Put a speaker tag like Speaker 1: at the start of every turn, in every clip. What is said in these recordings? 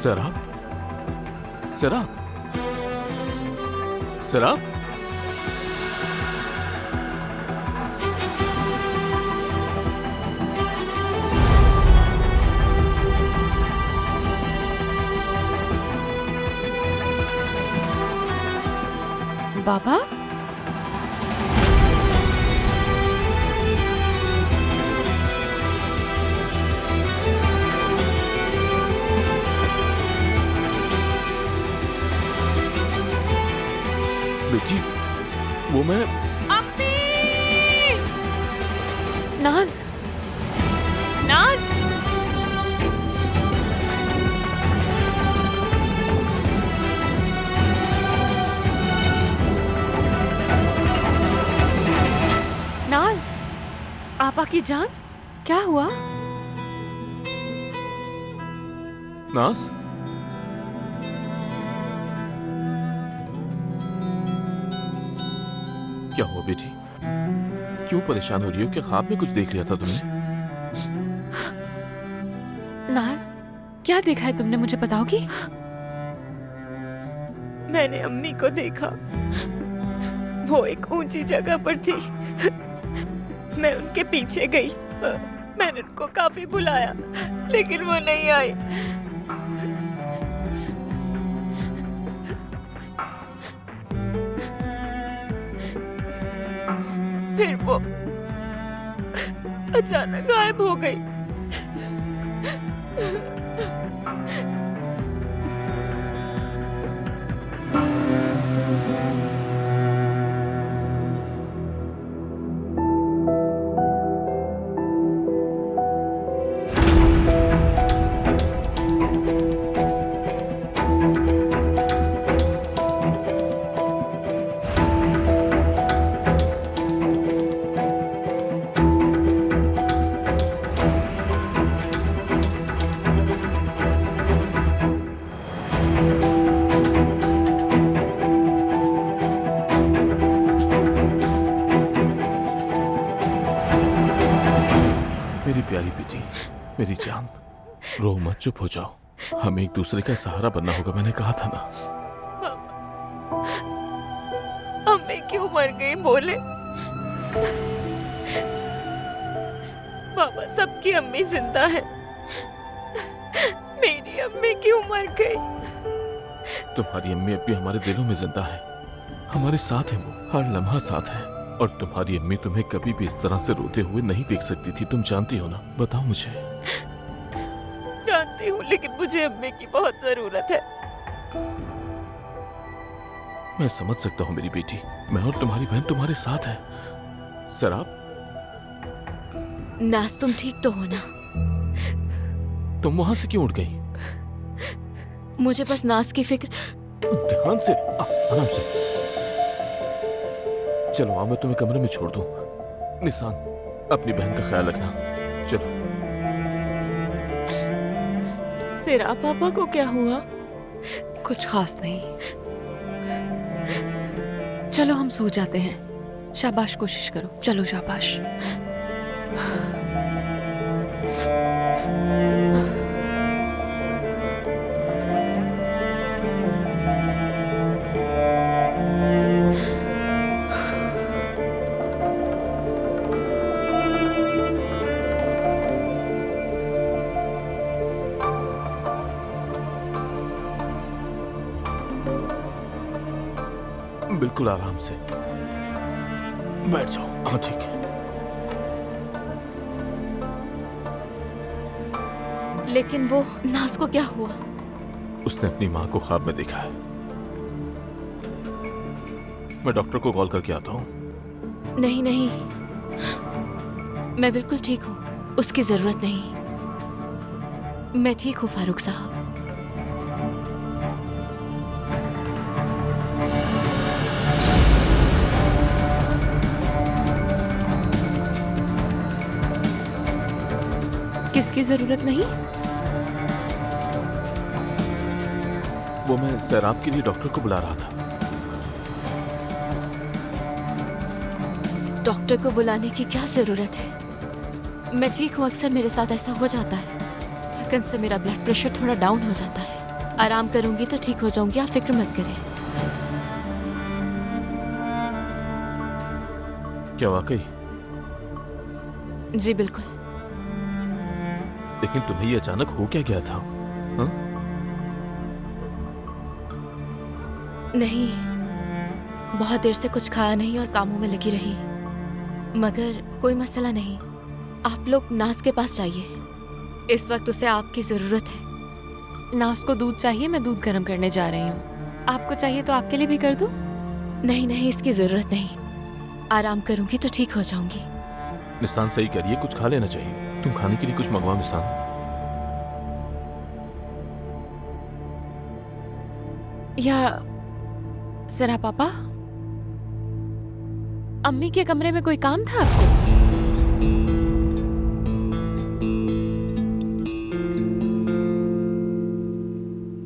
Speaker 1: सैराब, सैराब, सैराब।
Speaker 2: बाबा,
Speaker 1: बेटी, वो मैं।
Speaker 2: अम्मी! नाज, नाज, नाज, आपा की जान, क्या हुआ?
Speaker 1: नाज, क्या हुआ बेटी? क्यों परेशान हो रही हो? क्या ख्वाब में कुछ देख लिया था तुमने?
Speaker 2: नाज, क्या देखा है तुमने, मुझे बताओगी?
Speaker 3: मैंने अम्मी को देखा, वो एक ऊंची जगह पर थी। मैं उनके पीछे गई, मैंने उनको काफी बुलाया लेकिन वो नहीं आई। फिर वो अचानक गायब हो गई।
Speaker 1: मेरी प्यारी बेटी, मेरी जान, रो मत, चुप हो जाओ। हमें एक दूसरे का सहारा बनना होगा, मैंने कहा था ना।
Speaker 3: अम्मी क्यों मर गई बोले? बाबा, सबकी अम्मी जिंदा है, मेरी अम्मी क्यों मर गई?
Speaker 1: तुम्हारी अम्मी अब भी हमारे दिलों में जिंदा है, हमारे साथ है, वो हर लम्हा साथ है। और तुम्हारी अम्मी तुम्हें कभी भी इस तरह से रोते हुए नहीं देख सकती थी, तुम जानती हो ना? बताओ मुझे।
Speaker 3: जानती हूँ, लेकिन मुझे अम्मी की बहुत जरूरत है।
Speaker 1: मैं समझ सकता हूँ मेरी बेटी, मैं और तुम्हारी बहन तुम्हारे साथ है। सैराब,
Speaker 2: नाज, तुम ठीक तो हो ना?
Speaker 1: तुम वहां से क्यों उठ गई?
Speaker 2: मुझे बस नाज की फिक्र।
Speaker 1: ध्यान से, आराम से। चलो आओ, मैं तुम्हें कमरे में छोड़ दूं। निशान, अपनी बहन का ख्याल रखना। चलो।
Speaker 3: सिरा पापा को क्या हुआ?
Speaker 2: कुछ खास नहीं। चलो हम सो जाते हैं। शाबाश, कोशिश करो, चलो शाबाश।
Speaker 1: बिल्कुल आराम से बैठ जाओ। हाँ ठीक है।
Speaker 2: लेकिन वो नाज को क्या हुआ?
Speaker 1: उसने अपनी माँ को ख्वाब में देखा है। मैं डॉक्टर को कॉल करके आता हूँ।
Speaker 2: नहीं नहीं, मैं बिल्कुल ठीक हूँ, उसकी जरूरत नहीं। मैं ठीक हूँ फारूक साहब। किसकी जरूरत नहीं?
Speaker 1: वो मैं सैराब के लिए डॉक्टर को बुला रहा था।
Speaker 2: डॉक्टर को बुलाने की क्या जरूरत है? मैं ठीक हूँ, अक्सर मेरे साथ ऐसा हो जाता है। थकन से मेरा ब्लड प्रेशर थोड़ा डाउन हो जाता है। आराम करूंगी तो ठीक हो जाऊंगी, आप फिक्र मत करें।
Speaker 1: क्या वाकई?
Speaker 2: जी बिल्कुल।
Speaker 1: लेकिन तुम्हें ये अचानक हो क्या गया था? हाँ?
Speaker 2: नहीं, बहुत देर से कुछ खाया नहीं और कामों में लगी रही, मगर कोई मसला नहीं। आप लोग नाज के पास जाइए, इस वक्त उसे आपकी जरूरत है।
Speaker 4: नाज को दूध चाहिए, मैं दूध गर्म करने जा रही हूँ। आपको चाहिए तो आपके लिए भी कर दूँ?
Speaker 2: नहीं नहीं, इसकी जरूरत नहीं, आराम करूंगी तो ठीक हो जाऊंगी।
Speaker 1: निशान सही करिए, कुछ खा लेना चाहिए। तुम खाने के लिए कुछ मंगवाओ निशान।
Speaker 4: या जरा पापा, अम्मी के कमरे में कोई काम था आपको?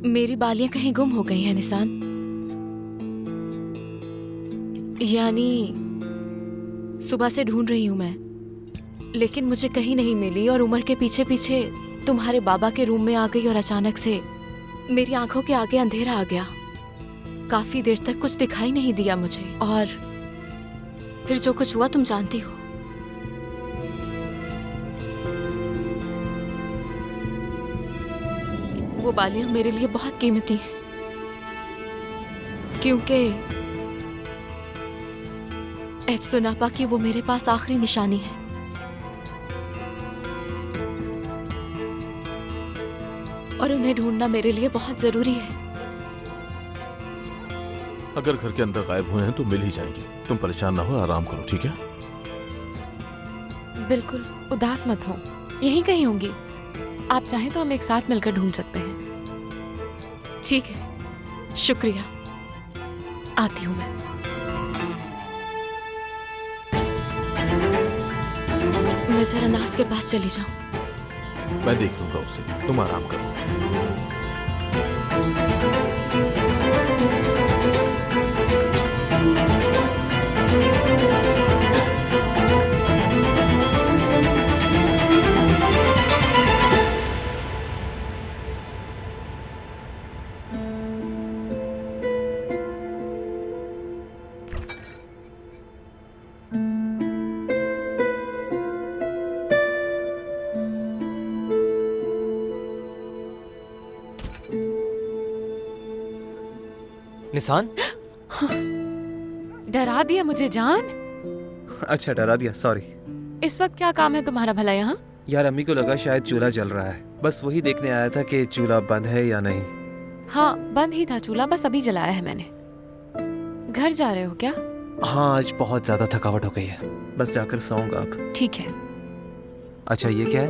Speaker 2: मेरी बालियां कहीं गुम हो गई हैं निशान, यानी सुबह से ढूंढ रही हूं मैं, लेकिन मुझे कहीं नहीं मिली और उमर के पीछे पीछे तुम्हारे बाबा के रूम में आ गई और अचानक से मेरी आंखों के आगे अंधेरा आ गया। काफी देर तक कुछ दिखाई नहीं दिया मुझे, और फिर जो कुछ हुआ तुम जानती हो। वो बालियां मेरे लिए बहुत कीमती हैं, क्योंकि एफसुनापा की वो मेरे पास आखिरी निशानी है। और उन्हें ढूंढना मेरे लिए बहुत जरूरी है।
Speaker 1: अगर घर के अंदर गायब हुए हैं तो मिल ही जाएंगे। तुम परेशान ना हो, आराम करो, ठीक है?
Speaker 4: बिल्कुल उदास मत हो, यहीं कहीं होंगी। आप चाहें तो हम एक साथ मिलकर ढूंढ सकते हैं।
Speaker 2: ठीक है, शुक्रिया।
Speaker 4: आती हूँ मैं।
Speaker 2: मैं जरा नाज के पास चली जाऊं।
Speaker 1: मैं देख लूंगा उसे, तुम आराम करो।
Speaker 5: निशान,
Speaker 4: डरा दिया मुझे जान।
Speaker 5: अच्छा डरा दिया, सॉरी।
Speaker 4: इस वक्त क्या काम है तुम्हारा भला यहाँ?
Speaker 5: यार अम्मी को लगा शायद चूल्हा जल रहा है, बस वही देखने आया था कि चूल्हा बंद है या नहीं।
Speaker 4: हाँ बंद ही था चूल्हा, बस अभी जलाया है मैंने। घर जा रहे हो क्या?
Speaker 5: हाँ आज बहुत ज्यादा थकावट हो गई है, बस जाकर सोऊंगा अब।
Speaker 4: ठीक है।
Speaker 5: अच्छा ये क्या है?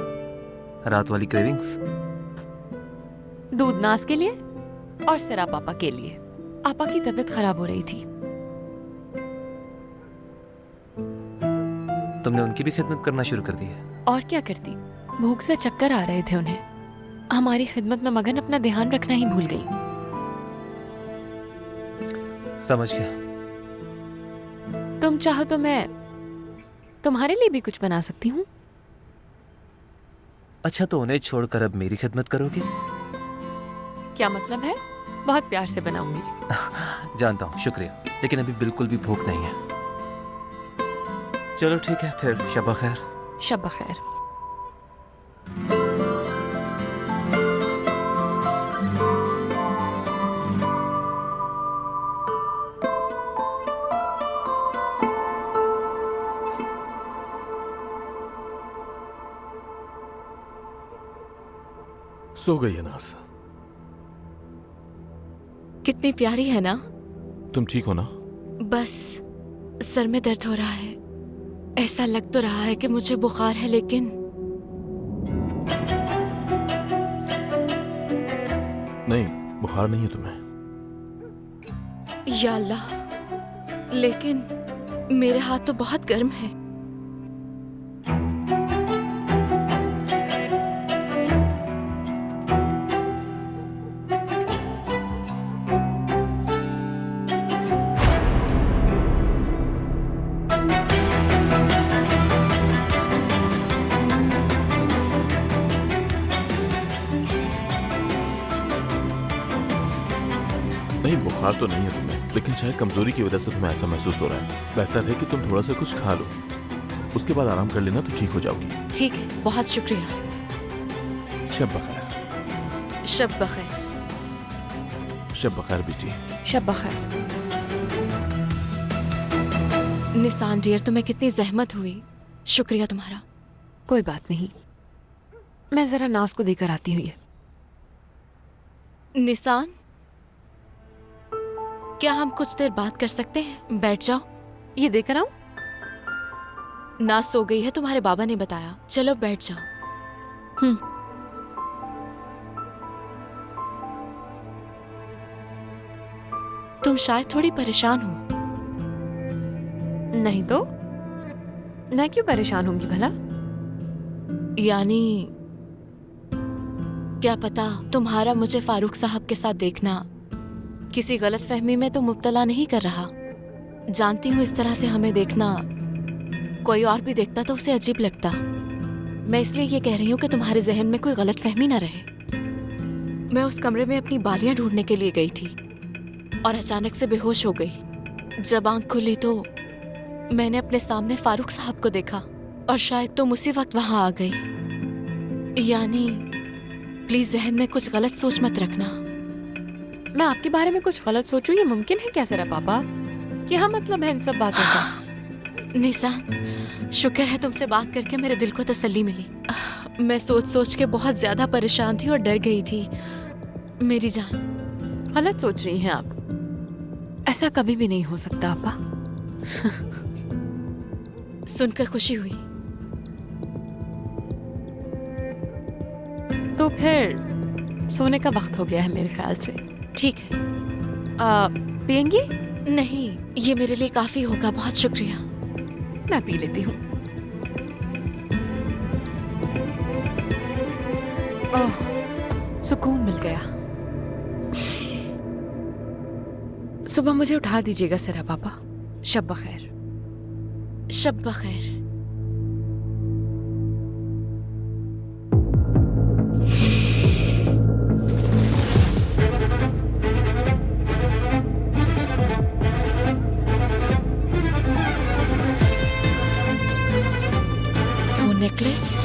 Speaker 5: रात वाली क्रेविंग्स?
Speaker 4: दूध नाज के लिए और सिरा पापा के लिए। आपा की तबीयत खराब हो रही थी।
Speaker 5: तुमने उनकी भी खिदमत करना शुरू कर दी है?
Speaker 4: और क्या करती, भूख से चक्कर आ रहे थे उन्हें। हमारी खिदमत में मगन अपना ध्यान रखना ही भूल गई।
Speaker 5: समझ गया।
Speaker 4: तुम चाहो तो मैं तुम्हारे लिए भी कुछ बना सकती हूँ।
Speaker 5: अच्छा तो उन्हें छोड़कर अब मेरी खिदमत करोगे?
Speaker 4: क्या मतलब है? बहुत प्यार से बनाऊंगी।
Speaker 5: जानता हूँ, शुक्रिया, लेकिन अभी बिल्कुल भी भूख नहीं है। चलो ठीक है फिर, शब खैर।
Speaker 4: शब खैर।
Speaker 1: सो गई है नाज?
Speaker 2: कितनी प्यारी है ना।
Speaker 1: तुम ठीक हो ना?
Speaker 2: बस सर में दर्द हो रहा है। ऐसा लग तो रहा है कि मुझे बुखार है, लेकिन
Speaker 1: नहीं, बुखार नहीं है तुम्हें।
Speaker 2: या अल्लाह, लेकिन मेरे हाथ तो बहुत गर्म है।
Speaker 1: नहीं, बुखार तो नहीं है तुम्हें, लेकिन शायद कमजोरी की वजह से तुम्हें ऐसा महसूस हो रहा है। बेहतर है कि तुम थोड़ा सा कुछ खा लो, उसके बाद आराम कर लेना तो ठीक हो जाओगी।
Speaker 2: ठीक है, बहुत शुक्रिया।
Speaker 1: शब बखैर।
Speaker 2: शब बखैर।
Speaker 1: शब बखैर बेटी।
Speaker 4: शब बखैर।
Speaker 2: निसान डियर, तुम्हें कितनी जहमत हुई, शुक्रिया तुम्हारा।
Speaker 4: कोई बात नहीं, मैं जरा नाज को देकर आती हूँ। ये
Speaker 2: निसान, क्या हम कुछ देर बात कर सकते हैं? बैठ जाओ।
Speaker 4: ये देकर आऊं?
Speaker 2: नाज सो गई है, तुम्हारे बाबा ने बताया। चलो बैठ जाओ। तुम शायद थोड़ी परेशान हो।
Speaker 4: नहीं तो मैं क्यों परेशान होंगी भला?
Speaker 2: यानी क्या पता तुम्हारा मुझे फारूक साहब के साथ देखना किसी गलत फहमी में तो मुब्तला नहीं कर रहा। जानती हूँ इस तरह से हमें देखना कोई और भी देखता तो उसे अजीब लगता। मैं इसलिए ये कह रही हूँ कि तुम्हारे जहन में कोई गलत फहमी ना रहे। मैं उस कमरे में अपनी बालियां ढूंढने के लिए गई थी और अचानक से बेहोश हो गई। जब आंख खुली तो मैंने अपने सामने फारूक साहब को देखा और शायद तुम उसी वक्त वहां आ गई। यानी प्लीज जहन में कुछ गलत सोच मत रखना।
Speaker 4: मैं आपके बारे में कुछ गलत सोचूं, ये मुमकिन है क्या जरा पापा? क्या मतलब है इन सब बातों का?
Speaker 2: निसान, शुक्र है तुमसे बात करके मेरे दिल को तसल्ली मिली। मैं सोच सोच के बहुत ज्यादा परेशान थी और डर गई थी मेरी जान।
Speaker 4: गलत सोच रही हैं आप, ऐसा कभी भी नहीं हो सकता आपा।
Speaker 2: सुनकर खुशी हुई।
Speaker 4: तो फिर सोने का वक्त हो गया है मेरे ख्याल से।
Speaker 2: ठीक है।
Speaker 4: पियेंगी?
Speaker 2: नहीं, ये मेरे लिए काफी होगा, बहुत शुक्रिया।
Speaker 4: मैं पी लेती हूँ। ओह, सुकून मिल गया। सुबह मुझे उठा दीजिएगा जरा पापा। शब बखैर।
Speaker 2: शब बखैर। वो नेकलेस,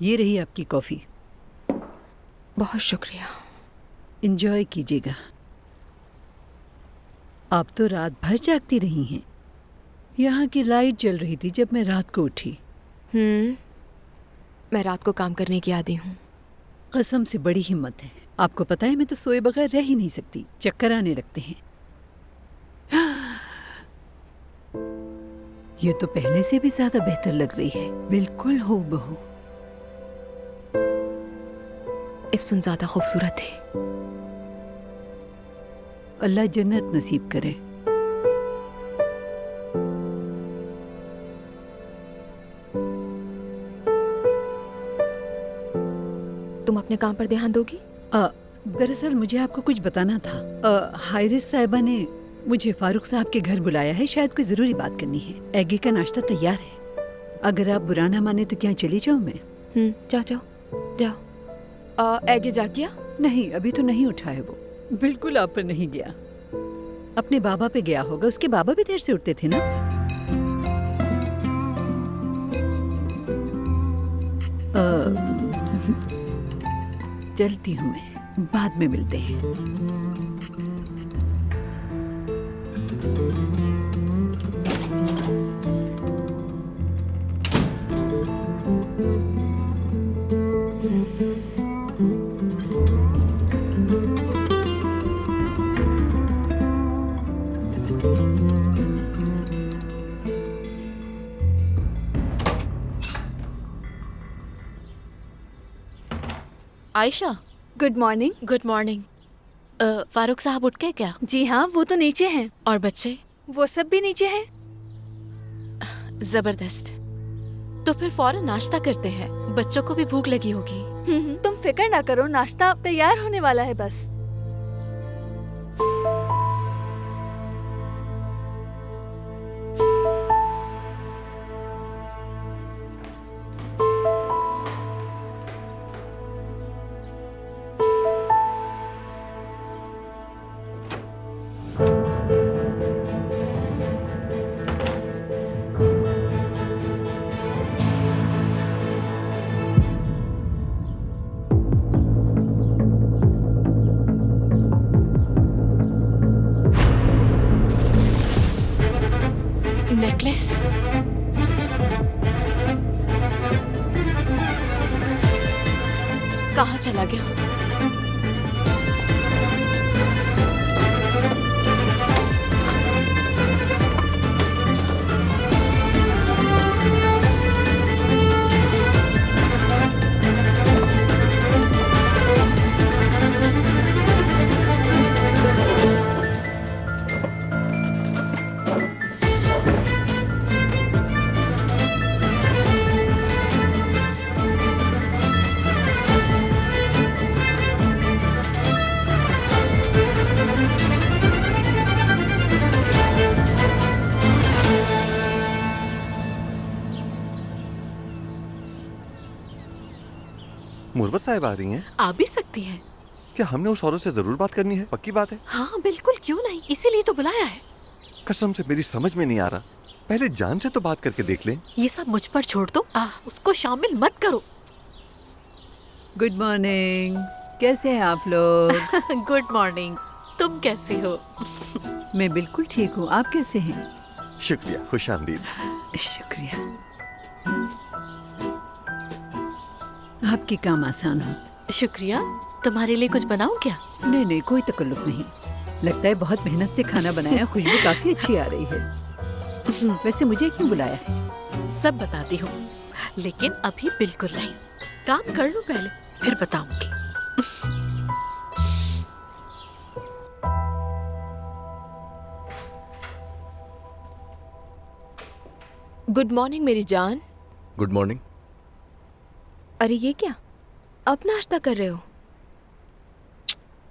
Speaker 6: ये रही आपकी कॉफ़ी,
Speaker 4: बहुत शुक्रिया।
Speaker 6: एंजॉय कीजिएगा। आप तो रात भर जागती रही हैं। यहाँ की लाइट जल रही थी जब मैं रात को उठी।
Speaker 7: मैं रात को काम करने की आदी हूँ।
Speaker 6: कसम से बड़ी हिम्मत है। आपको पता है मैं तो सोए बगैर रह ही नहीं सकती, चक्कर आने लगते हैं। ये तो पहले से भी ज्यादा बेहतर लग रही है, बिल्कुल हूबहू।
Speaker 7: इफ्सुन ज्यादा खूबसूरत थी।
Speaker 6: अल्लाह जन्नत नसीब करे।
Speaker 7: तुम अपने काम पर ध्यान दोगी?
Speaker 6: दरअसल मुझे आपको कुछ बताना था। हायरिस साहिबा ने मुझे फारूक साहब के घर बुलाया है, शायद कोई जरूरी बात करनी है। एगे का नाश्ता तैयार है, अगर आप बुरा ना माने तो क्या चली जाऊं मैं?
Speaker 7: जाओ जाओ जाओ। एगे जाग गया?
Speaker 6: नहीं, अभी तो नहीं उठा है वो। बिल्कुल आप पर नहीं गया, अपने बाबा पे गया होगा। उसके बाबा भी देर से उठते थे ना। चलती हूँ मैं, बाद में मिलते हैं।
Speaker 2: Ayesha,
Speaker 8: good morning.
Speaker 2: Good morning. Farooq साहब उठ गए क्या?
Speaker 8: जी हाँ, वो तो नीचे हैं।
Speaker 2: और बच्चे?
Speaker 8: वो सब भी नीचे हैं।
Speaker 2: जबरदस्त। तो फिर फौरन नाश्ता करते हैं, बच्चों को भी भूख लगी होगी।
Speaker 8: तुम फिक्र ना करो, नाश्ता तैयार होने वाला है बस।
Speaker 2: नेकलेस? कहाँ चला गया?
Speaker 9: मुरवत साहब आ रही हैं?
Speaker 10: आ भी सकती है।
Speaker 9: क्या हमने उस औरत से जरूर बात करनी है? पक्की बात है?
Speaker 10: हाँ बिल्कुल, क्यों नहीं, इसीलिए तो बुलाया है।
Speaker 9: कसम से मेरी समझ में नहीं आ रहा। पहले जान से तो बात करके देख लें।
Speaker 10: ये सब मुझ पर छोड़ दो, उसको शामिल मत करो।
Speaker 6: गुड मॉर्निंग, कैसे हैं आप लोग?
Speaker 10: गुड मॉर्निंग, तुम कैसी हो?
Speaker 6: मैं बिल्कुल ठीक हूँ, आप कैसे हैं?
Speaker 9: शुक्रिया, खुशामदीद।
Speaker 6: शुक्रिया। आपके काम आसान हो।
Speaker 10: शुक्रिया। तुम्हारे लिए कुछ बनाऊं क्या?
Speaker 6: नहीं नहीं, कोई तकल्लुफ नहीं। लगता है बहुत मेहनत से खाना बनाया, खुशबू काफी अच्छी आ रही है। वैसे मुझे क्यों बुलाया है?
Speaker 10: सब बताती हूँ, लेकिन अभी बिल्कुल नहीं। काम कर लो पहले, फिर बताऊंगी।
Speaker 7: गुड मॉर्निंग मेरी जान।
Speaker 11: Good morning.
Speaker 7: अरे ये क्या, अब नाश्ता कर रहे हो?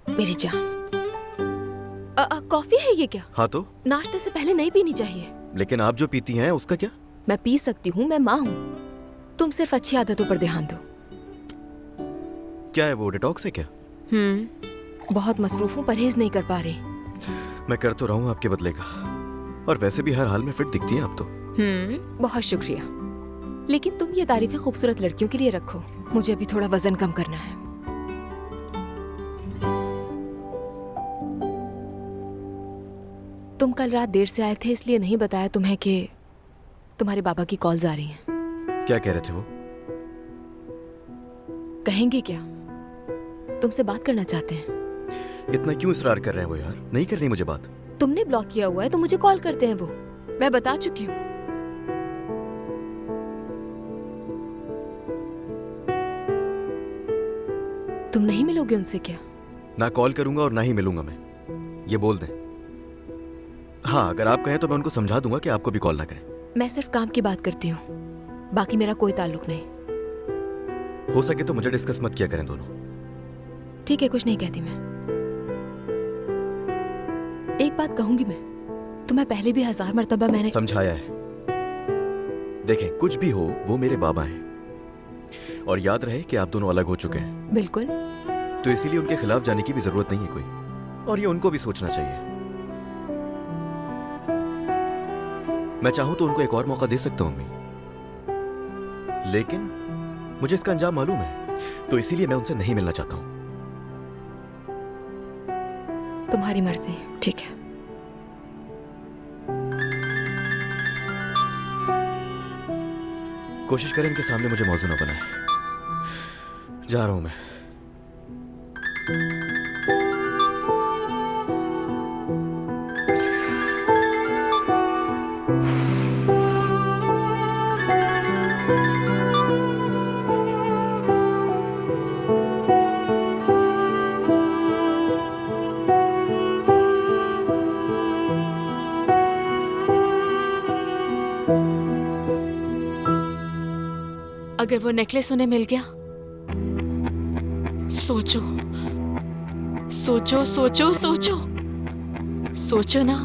Speaker 7: मेरी जान, कॉफी है ये क्या?
Speaker 11: हाँ तो?
Speaker 7: नाश्ते से पहले नहीं पीनी चाहिए।
Speaker 11: लेकिन आप जो पीती हैं उसका क्या?
Speaker 7: मैं पी सकती हूँ, मैं माँ हूँ। तुम सिर्फ अच्छी आदतों पर ध्यान दो।
Speaker 11: क्या है वो, डिटॉक्स है क्या?
Speaker 7: बहुत मसरूफ हूँ, परहेज नहीं कर पा रही।
Speaker 11: मैं कर तो रहा हूँ आपके बदले का, और वैसे भी हर हाल में फिट दिखती हैं आप तो।
Speaker 7: बहुत शुक्रिया, लेकिन तुम ये तारीफें खूबसूरत लड़कियों के लिए रखो, मुझे अभी थोड़ा वजन कम करना है। तुम कल रात देर से आए थे, इसलिए नहीं बताया तुम्हें कि तुम्हारे बाबा की कॉल्स आ रही हैं।
Speaker 11: क्या कह रहे थे वो?
Speaker 7: कहेंगे क्या, तुमसे बात करना चाहते हैं।
Speaker 11: इतना क्यों इसरार कर रहे हैं वो यार? नहीं करनी मुझे बात।
Speaker 7: तुमने ब्लॉक किया हुआ है तो मुझे कॉल करते हैं वो, मैं बता चुकी हूँ। तुम नहीं मिलोगे उनसे क्या?
Speaker 11: ना कॉल करूंगा और ना ही मिलूंगा मैं, ये बोल दें। हाँ, अगर आप कहें तो मैं उनको समझा दूंगा कि आपको भी कॉल ना करें।
Speaker 7: मैं सिर्फ काम की बात करती हूँ, बाकी मेरा कोई ताल्लुक नहीं।
Speaker 11: हो सके तो मुझे डिस्कस मत किया करें दोनों।
Speaker 7: ठीक है, कुछ नहीं कहती मैं। एक बात कहूंगी मैं, तुम्हें पहले भी 1000 मर्तबा मैंने
Speaker 11: समझाया है। देखें, कुछ भी हो वो मेरे बाबा हैं, और याद रहे कि आप दोनों अलग हो चुके हैं।
Speaker 7: बिल्कुल।
Speaker 11: तो इसीलिए उनके खिलाफ जाने की भी जरूरत नहीं है कोई, और ये उनको भी सोचना चाहिए। मैं चाहूं तो उनको एक और मौका दे सकता हूं अम्मी, लेकिन मुझे इसका अंजाम मालूम है, तो इसीलिए मैं उनसे नहीं मिलना चाहता हूं।
Speaker 7: तुम्हारी मर्जी, ठीक है।
Speaker 11: कोशिश करें इनके सामने मुझे मौजू ना बनाए। जा रहा हूं मैं।
Speaker 2: अगर वो नेकलेस उन्हें मिल गया सोचो सोचो सोचो सोचो सोचो ना।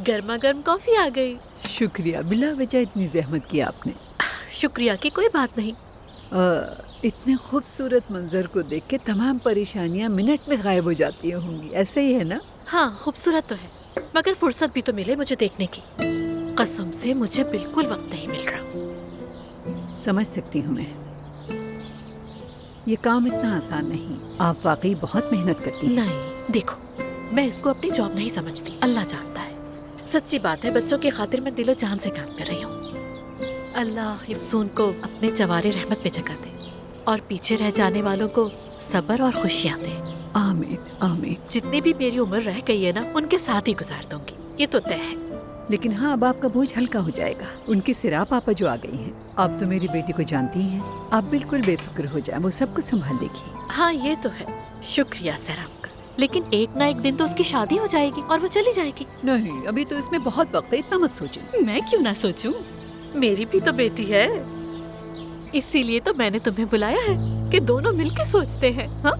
Speaker 10: गर्मा गर्म कॉफी आ गई।
Speaker 6: शुक्रिया, बिला वजह इतनी जहमत की आपने।
Speaker 10: शुक्रिया की कोई बात नहीं।
Speaker 6: इतने खूबसूरत मंजर को देख के तमाम परेशानियां मिनट में गायब हो जाती होंगी, ऐसा ही है ना?
Speaker 10: हाँ, खूबसूरत तो है, मगर फुर्सत भी तो मिले मुझे देखने की। कसम से मुझे बिल्कुल वक्त नहीं मिल रहा।
Speaker 6: समझ सकती हूँ मैं, ये काम इतना आसान नहीं। आप वाकई बहुत मेहनत करती हैं।
Speaker 10: नहीं, देखो, मैं इसको अपनी जॉब नहीं समझती, अल्लाह जानता है। सच्ची बात है, बच्चों की खातिर मैं दिलो जान से काम कर रही हूँ। अल्लाह हिफ्सून को अपने जवारे रहमत पे जगह दे और पीछे रह जाने वालों को सब्र और खुशियाँ दे।
Speaker 6: आमीन आमीन।
Speaker 10: जितनी भी मेरी उम्र रह गई है ना, उनके साथ ही गुजार दूंगी, ये तो तय है।
Speaker 6: लेकिन हाँ, अब आपका बोझ हल्का हो जाएगा। उनकी सिरा पापा जो आ गई हैं, आप तो मेरी बेटी को जानती ही हैं। आप बिल्कुल बेफिक्र हो जाए, वो सब कुछ संभाल लेगी।
Speaker 10: हाँ, ये तो है। शुक्रिया सराम का। लेकिन एक ना एक दिन तो उसकी शादी हो जाएगी और वो चली जाएगी।
Speaker 6: नहीं, अभी तो इसमें बहुत वक्त है, इतना मत सोचें।
Speaker 10: मैं क्यों ना सोचूं? मेरी भी तो बेटी है, इसीलिए तो मैंने तुम्हें बुलाया है कि दोनों मिलके सोचते हैं। हाँ,